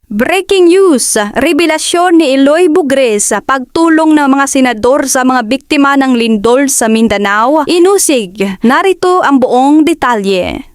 Breaking news, revelasyon ni Eloy Bugres sa pagtulong ng mga senador sa mga biktima ng lindol sa Mindanao, inusig. Narito ang buong detalye.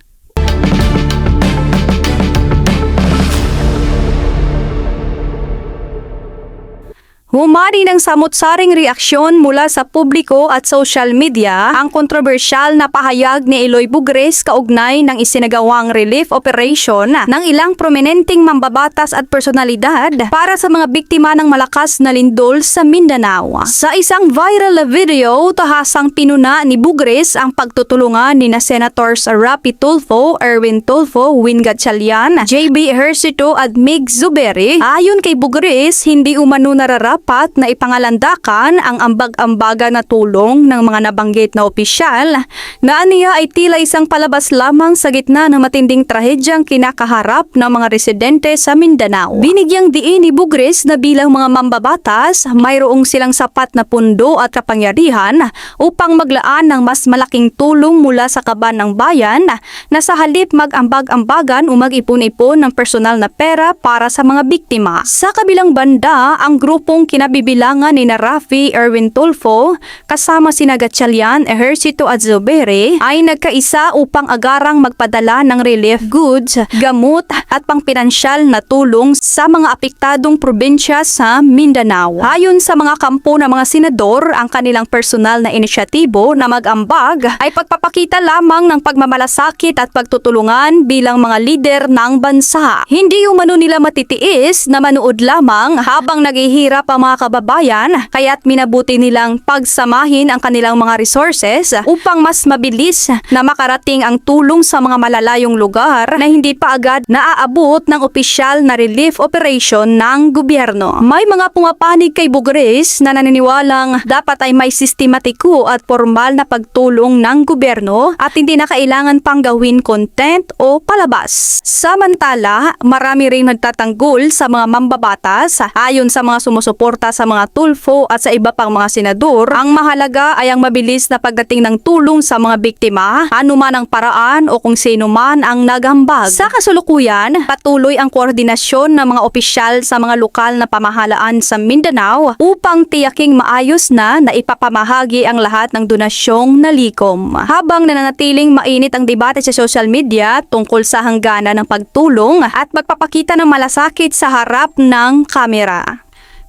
Humani ng samot-saring reaksyon mula sa publiko at social media ang kontrobersyal na pahayag ni Eloy Bugres kaugnay ng isinagawang relief operation ng ilang prominenteng mambabatas at personalidad para sa mga biktima ng malakas na lindol sa Mindanao. Sa isang viral video, tahasang pinuna ni Bugres ang pagtutulungan ni na Senators Rapi Tulfo, Erwin Tulfo, Win Gatchalian, JB Ejercito at Mig Zuberi. Ayon kay Bugres, hindi umano nararapat na ipangalandakan ang ambag-ambaga na tulong ng mga nabanggit na opisyal na aniya ay tila isang palabas lamang sa gitna ng matinding trahedyang kinakaharap ng mga residente sa Mindanao. Binigyang diin ni Bugres na bilang mga mambabatas, mayroong silang sapat na pundo at kapangyarihan upang maglaan ng mas malaking tulong mula sa kaban ng bayan na sa halip mag-ambag-ambagan o mag-ipon-ipon ng personal na pera para sa mga biktima. Sa kabilang banda, ang grupong kinabibilangan ni na Rafi, Erwin Tulfo, kasama sina Gatchalian, Ejercito at Zuberi ay nagkaisa upang agarang magpadala ng relief goods, gamot at pangpinansyal na tulong sa mga apektadong probinsya sa Mindanao. Ayon sa mga kampo ng mga senador, ang kanilang personal na inisyatibo na mag-ambag ay pagpapakita lamang ng pagmamalasakit at pagtutulungan bilang mga lider ng bansa. Hindi umano nila matitiis na manood lamang habang naghihirap ang mga kababayan, kaya't minabuti nilang pagsamahin ang kanilang mga resources upang mas mabilis na makarating ang tulong sa mga malalayong lugar na hindi pa agad naaabot ng opisyal na relief operation ng gobyerno. May mga pumapanig kay Bugres na naniniwalang dapat ay may sistematiko at formal na pagtulong ng gobyerno at hindi na kailangan pang gawin content o palabas. Samantala, marami ring nagtatanggol sa mga mambabatas. Ayon sa mga sumusuporta sa mga Tulfo at sa iba pang mga senador, ang mahalaga ay ang mabilis na pagdating ng tulong sa mga biktima, anuman ang paraan o kung sino man ang nagambag. Sa kasulukuyan, patuloy ang koordinasyon ng mga opisyal sa mga lokal na pamahalaan sa Mindanao upang tiyaking maayos na ipapamahagi ang lahat ng donasyong nalikom. Habang nananatiling mainit ang debate sa social media tungkol sa hangganan ng pagtulong at magpapakita ng malasakit sa harap ng kamera.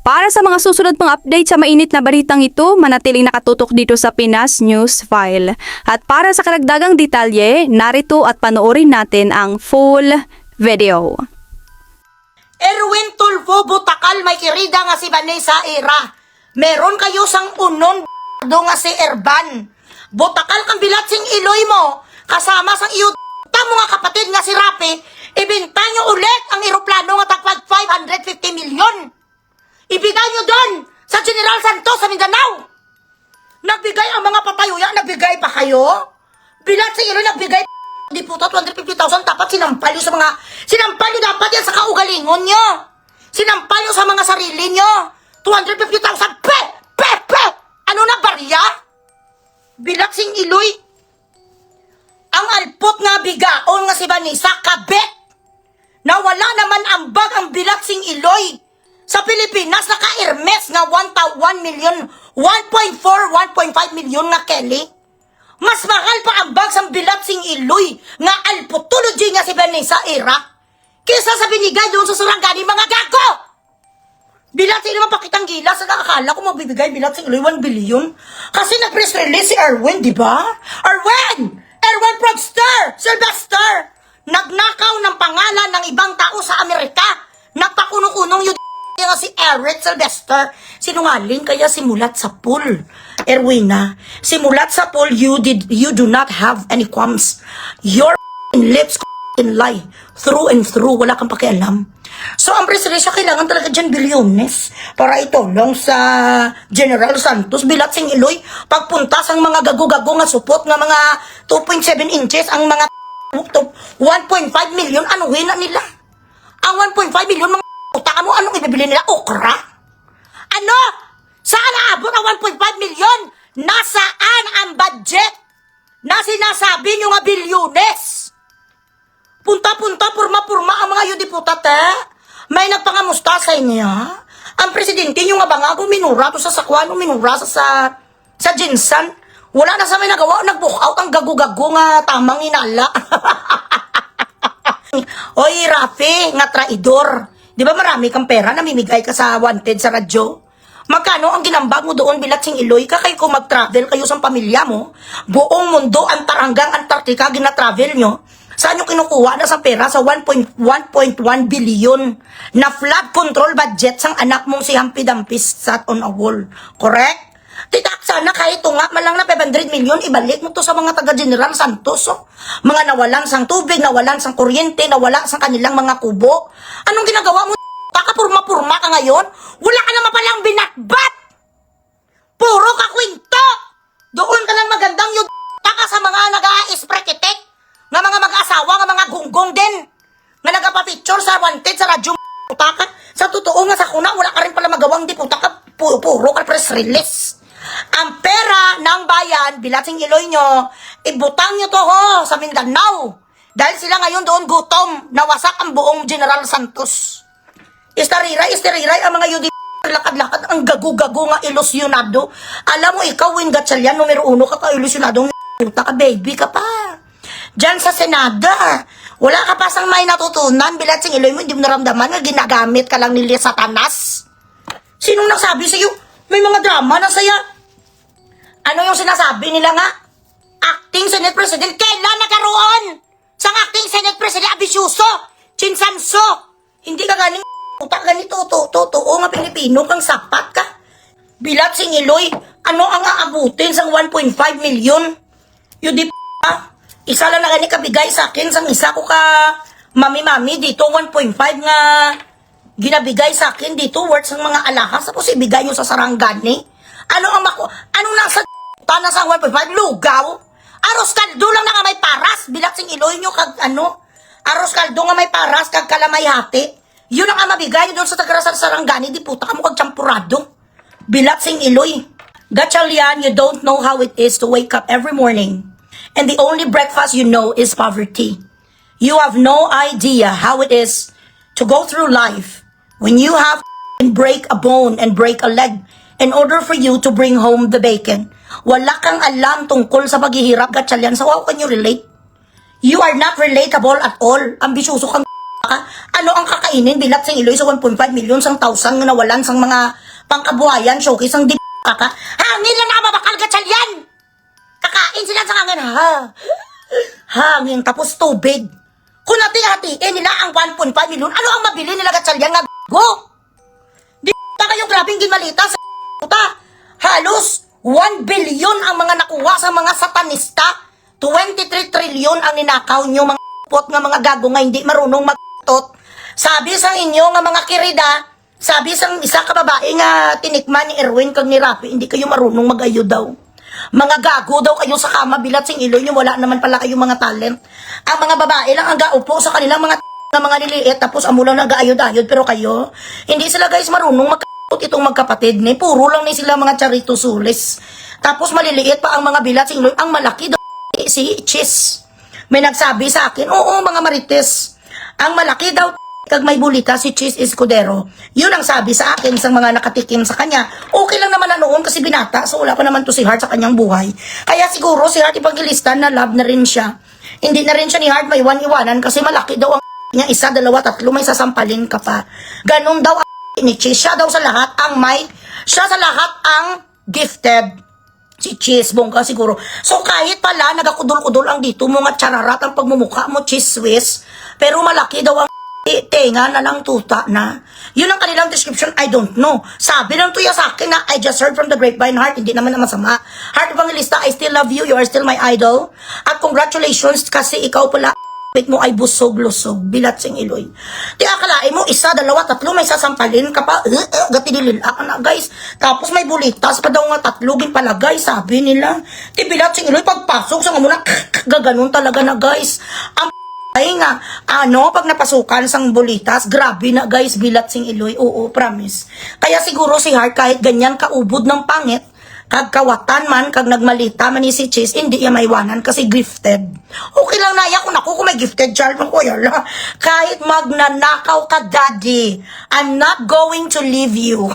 Para sa mga susunod pang update sa mainit na balitang ito, manatiling nakatutok dito sa Pinas News File. At para sa karagdagang detalye, narito at panoorin natin ang full video. Erwin Tulfo Butakal may kirida nga si Vanessa Ira. Meron kayo sang unon do nga si Erban. Butakal kang bilat sing iloy mo. Kasama sang iyo mo nga kapatid nga si Rapi. Ibinta nyo ulit ang eroplano nga tagpag 550 milyon. Ibigay nyo doon sa General Santos sa Mindanao. Nagbigay ang mga papayuya, nagbigay pa kayo? Bilat sa ilo, nagbigay di po 250,000, dapat sinampal nyo sa mga, sinampal nyo dapat yan sa kaugalingon nyo. Sinampal nyo sa mga sarili nyo. 250,000, pe! Ano na, barya? Bilat sing iloy. Ang alpot nga bigaon nga si Vanessa, kabet. Nawala naman ambag ang bilat sing iloy. Sa Pilipinas, naka-Hermes nga 1 million, 1.4, 1.5 million nga Kelly. Mas mahal pa ang bag sang bilat sing iloy nga alpotology nga si Vanessa Ira kesa sa binigay doon sa Sarangani mga gago. Bilat sing iloy mapakitang gila sa nakakala ko mabibigay bilat sing iloy 1 billion. Kasi nag-press release si Erwin, di ba? Erwin Fraudster, Sylvester, nagnakaw ng pangalan ng ibang tao sa Amerika. Nagpakunong-unong yung nga si Eric Sylvester, sinungaling kaya simulat sa pool. Erwina, simulat sa pool, you do not have any qualms. Your lips lie through and through, wala kang pakialam. So ang presidency kailangan talaga dyan bilyones para itulong sa General Santos, bilat sing iloy, pagpunta sang mga gago-gago nga supot nga mga 2.7 inches, ang mga 1.5 million, anuhin na nila. Ang 1.5 million, mga utaka mo, anong ibibili nila? Okra? Ano? Saan naabot ang 1.5 million? Nasaan ang budget na sinasabi nyo nga bilyones? Punta-punta, purma-purma ang mga yudiputate. May sa inyo, ang presidente nyo nga ba nga minura to sa sakwan, minura sa Jinsan. Wala na sa may nagawa, nag-book out ang gago-gago nga tamang inala. Oy, Rafi, nga traidor. Di ba marami kang pera, namimigay ka sa wanted sa radyo? Magkano ang ginambag mo doon bilatsing Iloy ka kay kung mag-travel kayo sa pamilya mo? Buong mundo, Antaranggang Antarctica, gina-travel nyo. Saan nyo kinukuha na sa pera sa 1.1 billion na flood control budget sang anak mong si Humpy Dumpy sat on a wall? Correct? Titak sana kahit tunga malang na 500 million, ibalik mo to sa mga taga General Santos. Oh. Mga nawalan sang tubig, nawalan sang kuryente, nawala sang kanilang mga kubo. Anong ginagawa mo? Kakapurma-purma ka ngayon? Wala ka naman palang binatbat! Puro ka kwento! Doon ka lang magandang yung ka sa mga nag-a-isprekitek, nga mga mag-asawa, nga mga gunggong din, nga nagapapicture sa wanted sa radyo ka. Sa totoo nga sa kuna, wala ka rin pala magawang diputa ka, puro ka press release. Ang pera ng bayan, bilatsing Iloy nyo, ibutang nyo to ho sa Mindanao. Dahil sila ngayon doon gutom, nawasak ang buong General Santos. Istariray ang mga yudi lakad-lakad, ang gagu-gagu nga ilusyonado. Alam mo, ikaw, Win Gatchalian, numero 1 ka ilusyonadong puta ka, baby ka pa. Diyan sa Senada, wala ka pa sang may natutunan, bilatsing Iloy mo, hindi mo naramdaman nga ginagamit ka lang nila Satanas. Sinong nagsabi sa'yo? May mga drama na saya. Ano yung sinasabi nila nga? Acting Senate President, kailan nagkaroon? Sang acting Senate President, abisyuso, chinsanso. Hindi ka ganing puta ganito, totoo nga Pilipino kang sapat ka. Bilat sing Iloy, ano ang aabutin sang 1.5 million? Yung di pa, isa lang na gani kabigay sa akin, sang isa ko ka mami-mami dito, 1.5 nga ginabigay sa akin dito, worth sang mga alahas, tapos ibigay nyo sa Sarangani. Anong nasa tanas ang 1.5? Lugaw? Aros kaldo lang na nga may paras. Bilat sing Iloy nyo kag aros kaldo nga may paras kag kalamay hati. Yun ang mabigay doon sa tagarasal Sarangani. Di puta ka mo kag champurado. Bilat sing Iloy. Gatchalian, you don't know how it is to wake up every morning. And the only breakfast you know is poverty. You have no idea how it is to go through life when you have to break a bone and break a leg in order for you to bring home the bacon. Wala kang alam tungkol sa paghihirap, Gatchalian. So how can you relate? You are not relatable at all. Ambisyoso kang ka. Ano ang kakainin bilat sing Iloy sa 1.5 million sang 1,000 nga nawalan sang mga pangkabuhayan, showcase ang ka. Hangin lang na mabakal, Gatchalian. Kakain sila sa hangin, hangin tapos tubig. Kung hati-hatiin nila ang 1.5 million, ano ang mabili nila, Gatchalian, nga go? Di pa kayo grabing ginmalita sa halos 1 billion ang mga nakuha sa mga satanista. 23 trillion ang ninakaw nyo, mga pot nga mga gago nga hindi marunong magtot. Sabi sa inyo nga mga kirida, sabi sa isa ka babae nga tinikman ni Erwin kag ni Rafi, hindi kayo marunong mag-ayo daw. Mga gago daw kayo sa kama, bilat sing Iloy nyo, wala naman pala kayong mga talent. Ang mga babae lang ang gaupo sa kanilang mga liliit, tapos amo lang nag-aayod-ayod, pero kayo, hindi sila guys marunong itong magkapatid ni, puro lang ni sila mga charito sulis. Tapos maliliit pa ang mga bilat sing Iloy, ang malaki daw si Chis. May nagsabi sa akin, oo mga marites, ang malaki daw kag may bulita si Chis Escudero. Yun ang sabi sa akin sa mga nakatikim sa kanya. Okay lang naman na noon kasi binata, so wala pa naman to si Hart sa kanyang buhay. Kaya siguro si Hart Evangelista na love na rin siya. Hindi na rin siya ni Hart may iwan-iwanan kasi malaki daw ang niya, 1, 2, 3, may sasampalin ka pa. Ganun daw ang ni Chis. Siya daw sa lahat ang siya sa lahat ang gifted. Si Chis, bongga siguro. So kahit pala nagakudol-kudol ang dito mo nga chararat ang pagmumukha mo, Chis Swiss, pero malaki daw ang tenga na lang tuta na. Yun ang kanilang description, I don't know. Sabi lang tuya sa akin na I just heard from the grapevine, Heart, hindi naman na masama. Heart Evangelista, I still love you, you are still my idol. At congratulations kasi ikaw pala mo ay busog-lusog, bilat sing Iloy. Di akalain mo, 1, 2, 3, may sasampalin ka pa, gatinilila ka na, guys. Tapos may bulitas pa daw nga 3, pala, guys, sabi nila. Di bilat sing Iloy, pagpasok sa muna, gaganon talaga na, guys. Ang ay nga, pag napasukan sang bulitas, grabe na, guys, bilat sing Iloy. Oo, promise. Kaya siguro si Heart, kahit ganyan kaubod ng pangit, Kag kawatan man, kag nagmalita man ni si Cheese, hindi iya maiwanan kasi gifted. Okay lang na iya kung ako kung may gifted child mo ko yala. Kahit magnanakaw ka, daddy, I'm not going to leave you.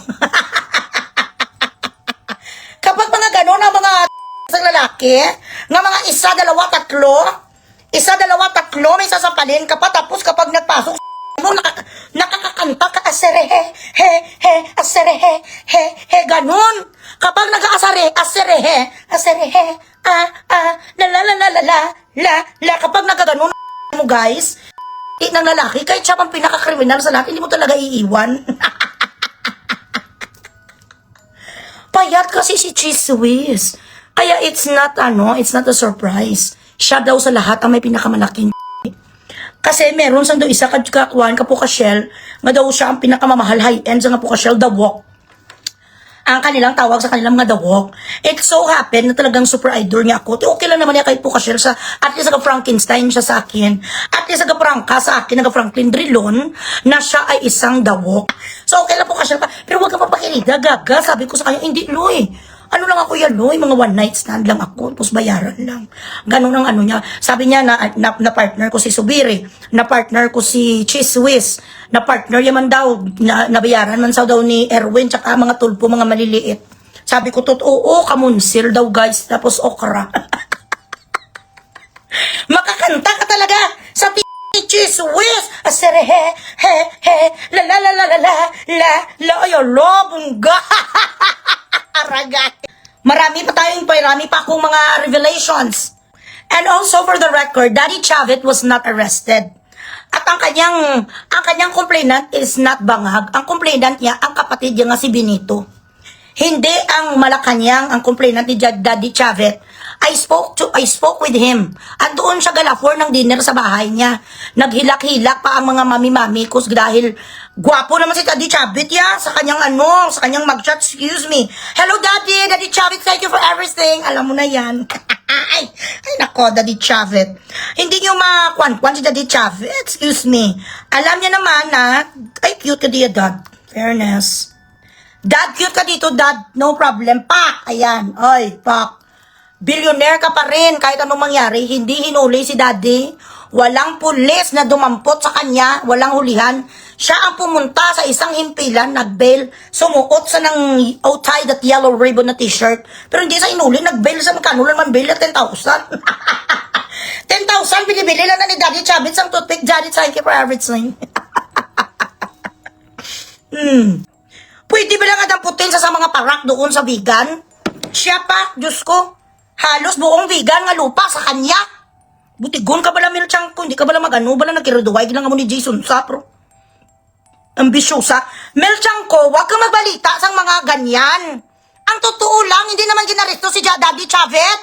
Kapag mga ganon ang mga sa lalaki, nga mga isa, dalawa, tatlo, may sasampalin ka pa, tapos kapag nagpasok mo, nakakakanta ka, asere, asere, ganon. Kapag nag-aasare, asere, la, kapag nagaganon mo, guys, ng lalaki, kahit siya pang pinaka-kriminal sa lahat, hindi mo talaga iiwan. Payat kasi si Cheese Whiz. Kaya it's not a surprise. Siya daw sa lahat ang may pinakamalaking kasi meron sang daw isa kakuan ka po ka Shell, nga daw siya ang pinakamamahal high-end sa nga po ka Shell, The Walk. Ang kanilang tawag sa kanilang mga The Walk. It so happen na talagang super idol niya ako. Okay lang naman niya kahit po ka Shell sa, at least aga Frankenstein siya sa akin. At least aga Prangka sa akin, aga Franklin Drilon, na siya ay isang The Walk. So okay lang po ka Shell pa. Pero huwag ka mapakilida, gaga. Sabi ko sa kanya, hindi, Loy. Ano lang ako yan, Loy, mga one night stand lang ako, tapos bayaran lang. Ganun ang ano niya. Sabi niya na partner ko si Subiri, na partner ko si Cheese Whiz, na partner yaman daw, na bayaran man daw ni Erwin, tsaka mga tulpo, mga maliliit. Sabi ko, oo, kamunsil daw guys, tapos okra. Makakanta ka talaga sa Cheese Whiz, asere, la, ayo, bungga. Marami pa akong mga revelations. And also for the record, Daddy Chavit was not arrested. At ang kanyang complainant is not Bangag. Ang complainant niya, ang kapatid niya nga si Benito. Hindi ang Malacanang ang complainant ni Daddy Chavit. I spoke with him. At doon siya galafor ng dinner sa bahay niya. Naghilak-hilak pa ang mga mami-mami ko dahil gwapo naman si Daddy Chavit ya sa kanyang sa kanyang mugshot. Excuse me. Hello Daddy Chavit, thank you for everything. Alam mo na yan. ay nako, Daddy Chavit. Hindi niyo makwan-kwan si Daddy Chavit. Excuse me. Alam niya naman na, ay cute ka diya, Dad. Fairness. Dad, cute ka dito, Dad. No problem. Pak! Ayan. Oy, pak. Billionaire ka pa rin kahit anong mangyari. Hindi hinuli si Daddy. Walang pulis na dumampot sa kanya. Walang hulihan. Siya ang pumunta sa isang himpilan, nag-bail, sumuot sa ng tie that yellow ribbon na t-shirt. Pero hindi sa inuli, nag-bail sa magkano lang man bail na 10,000. 10,000, binibili lang na ni Daddy Chavit sang toothpick. Daddy, thank you for everything. Pwede ba lang adamputin sa mga parak doon sa vegan? Siya pa, Diyos ko, halos buong vegan nga lupa sa kanya. Butigon ka bala, Milchang, kung hindi ka bala magano, bala nagkiraduway, gilang mo ni Jason Sapro. Ambisyosa. Milchang ko, wag kang magbalita sa mga ganyan. Ang totoo lang, hindi naman ginaristo si Daddy Chavit.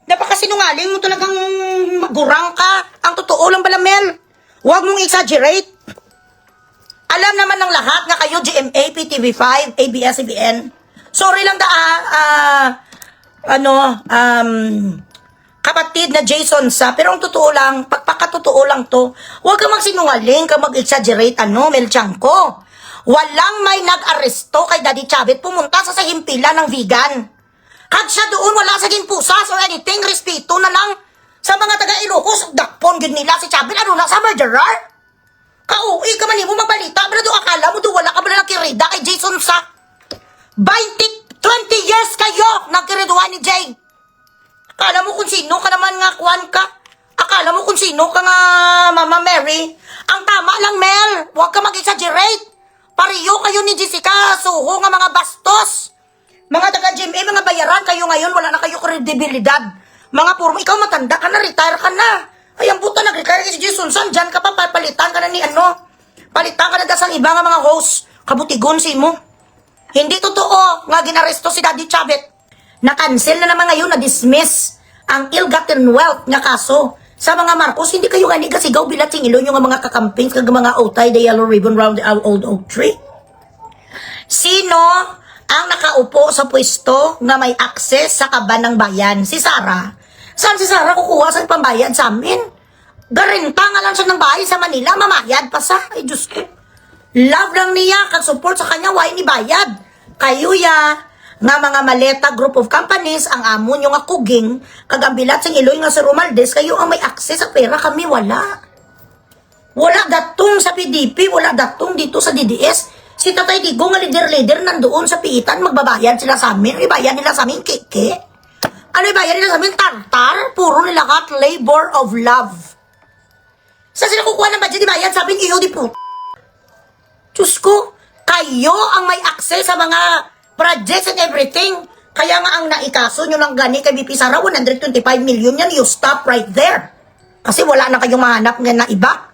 Napakasinungaling mo talagang magurang ka. Ang totoo lang bala, Mel. Huwag mong exaggerate. Alam naman ng lahat nga kayo, GMA, PTV5, ABS-CBN. Sorry lang kapatid na Jason sa, pero ang totoo lang, pagpakatotoo lang to, huwag ka magsinungaling, ka mag-exaggerate, Melchang ko. Walang may nag-aresto kay Daddy Chavit, pumunta sa himpilan ng vegan. Kag siya doon, wala sa ginpusas or anything, respeto na lang sa mga taga-Ilocos, dakpon yun nila si Chavit, ano na, sa murderer? Kauwi ka man mo magbalita, pero doon akala mo doon wala ka ba na nakirida kay Jason sa 20 years kayo nagkiriduhan ni Jay. Akala mo kung sino ka naman nga kuwan ka. Akala mo kung sino ka nga Mama Mary. Ang tama lang, Mel. Huwag ka mag-exaggerate. Pariyo kayo ni Jessica Suho nga mga bastos. Mga taga-GMA, mga bayaran kayo ngayon, wala na kayo kredibilidad. Mga puro, ikaw matanda ka na, retire ka na. Ay, ang buta, nag-retire si Jason San, dyan ka pa, palitan ka na ni palitan ka na dasang iba nga mga host, kabutigon si mo. Hindi totoo nga ginaresto si Daddy Chavit. Na-cancel na naman ngayon, na-dismiss ang ill-gotten wealth nga kaso. Sa mga Marcos, hindi kayo gani kasigaw bilat sing ilo yung mga kakamping, kag mga otay, the yellow ribbon round the old oak tree. Sino ang nakaupo sa pwesto nga may access sa kaban ng bayan? Si Sarah. Saan si Sarah kukuha sa pambayad sa amin? Garenta nga lang siya ng bahay sa Manila, mamayad pa sa. Ay, Diyos ko. Love lang niya, kag support sa kanya, why ni bayad? kayo ya, nga mga maleta group of companies, ang amo nyo nga kuging, kag ang bilat sing Iloy nga si Romaldes, kayo ang may access sa pera, kami wala. Wala datong sa PDP, wala datong dito sa DDS. Si Tatay Digo nga leader nandoon sa piitan, magbabayad sila sa amin, ibayad nila sa amin keke. Ano ibayad nila sa amin? Tartar, puro nila kat labor of love. Sa sila kukuha ng budget, ibayad sa amin, iyo di po. Diyos ko, kayo ang may access sa mga projects and everything. Kaya nga ang naikaso nyo ng gani kay BP Sara, 125 million yan, you stop right there. Kasi wala na kayong mahanap nga na iba.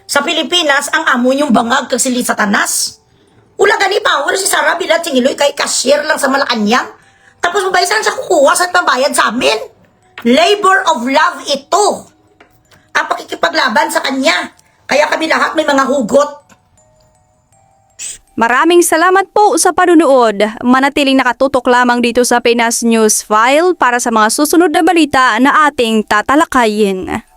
Sa Pilipinas, ang amo nyong bangag kag sili Satanas. Wala gani power si Sara Bilat Singiloy kay cashier lang sa Malacanang. Tapos mabayasan sa kukuha sa pambayad sa amin. Labor of love ito. Ang pakikipaglaban sa kanya. Kaya kami lahat may mga hugot. Maraming salamat po sa panunood. Manatiling nakatutok lamang dito sa Pinas News File para sa mga susunod na balita na ating tatalakayin.